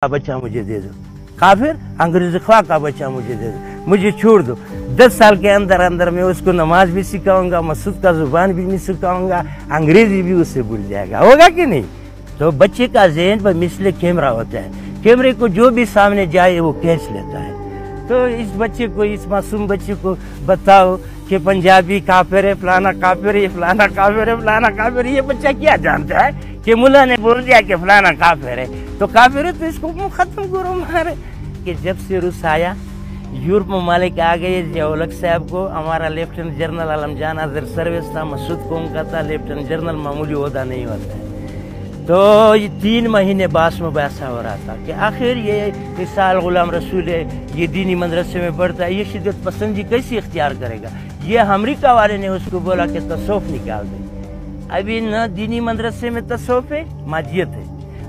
बच्चा मुझे दे दो, काफिर अंग्रेजी ख्वाह का बच्चा मुझे दे दो, मुझे छोड़ दो। 10 साल के अंदर अंदर मैं उसको नमाज भी सिखाऊंगा, मसूद का जुबान भी नहीं सिखाऊंगा, अंग्रेजी भी उससे भूल जाएगा। होगा कि नहीं? तो बच्चे का ज़हन पर मिसले कैमरा होता है, कैमरे को जो भी सामने जाए वो खींच लेता है। तो इस बच्चे को, इस मासूम बच्चे को बताओ कि पंजाबी काफिर है, फलाना काफिर है, फलाना काफिर है, फलाना काफिर है। ये बच्चा क्या जानता है कि मुल्ला ने बोल दिया कि फलाना काफिर है तो काफिर है, तो इसको खत्म करो मारे। कि जब से रूस आया, यूरोप ममालिक आ गए, जियाउल-हक साहब को हमारा लेफ्टिनेंट जनरल आलमजान अजहर सर्विस था, मसूद कौम का था, लेफ्टिनेंट जनरल मामूली ओहदा नहीं होता है। तो ये 3 महीने बास में बैसा हो रहा था कि आखिर ये मिसाल गुलाम रसूल है, ये दीनी मदरसे में पढ़ता है, ये शिद्दत पसंदी कैसे इख्तियार करेगा? ये अमरीका वाले ने उसको बोला कि तसौफ निकाल दे। अभी न दीनी मदरसे में तसौफ है, माजियत है,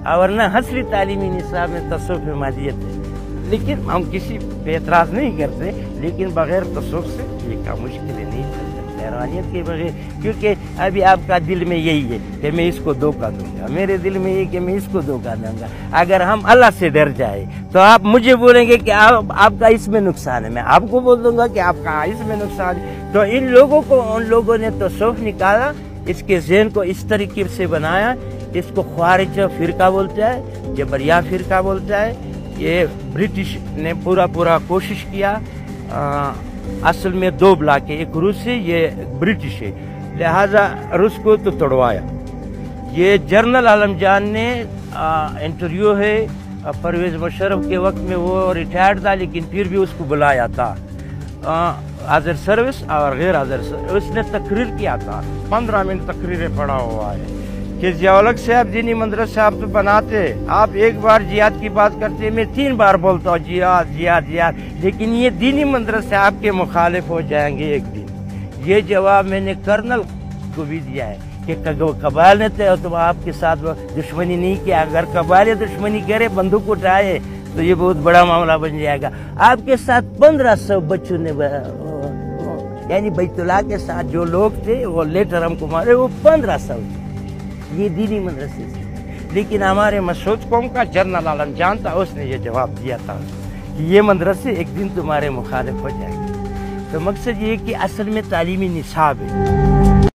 और न हसरी तालीमी निसाब में तसौफ है, माजियत है। लेकिन हम किसी पे एतराज़ नहीं करते, लेकिन बगैर तसौफ से ये काम मुश्किल नहीं चल सकता हैरानियत के बगैर। क्योंकि अभी आपका दिल में यही है कि मैं इसको धोखा दूंगा, मेरे दिल में ये कि मैं इसको धोखा दूंगा। अगर हम अल्लाह से डर जाए तो आप मुझे बोलेंगे कि आपका इसमें नुकसान है, मैं आपको बोल दूंगा कि आपका इसमें नुकसान है। तो इन लोगों को, उन लोगों ने तसौफ निकाला, इसके ज़हन को इस तरीके से बनाया, इसको ख्वारिज फिरका बोलता है, जबरिया फिरका बोलता है। ये ब्रिटिश ने पूरा कोशिश किया। असल में 2 ब्लॉक है, एक रूस है, ये ब्रिटिश है, लिहाजा रूस को तो तोड़वाया। ये जनरल आलमजान ने इंटरव्यू है परवेज मुशर्रफ के वक्त में, वो रिटायर्ड था लेकिन फिर भी उसको बुलाया था अजहर सर्विस और गैर अजहर सर्विस। उसने तकरीर किया था, 15 मिनट तकरीरें पढ़ा हुआ है कि जियाउल-हक साहब दीनी मदरसा आप तो बनाते, आप एक बार जिहाद की बात करते, मैं 3 बार बोलता हूँ जिहाद जिहाद जिहाद, लेकिन ये दीनी मदरसा आपके मुखालिफ हो जाएंगे एक दिन। ये जवाब मैंने कर्नल को भी दिया है कि कबाइल ने तो आपके साथ दुश्मनी नहीं किया, अगर कबाइल दुश्मनी करे, बंदूक उठाए, तो ये बहुत बड़ा मामला बन जाएगा। आपके साथ 1500 बच्चों ने, यानी बैतुल्लाह के साथ जो लोग थे वो लेटर हमको मारे, वो 1500 ये दीनी मदरसे से। लेकिन हमारे मसूद कौम का जनरल आलमजान था, उसने ये जवाब दिया था कि ये मदरसे एक दिन तुम्हारे मुखालिफ हो जाएंगे। तो मकसद ये कि असल में तालीमी निसाब है।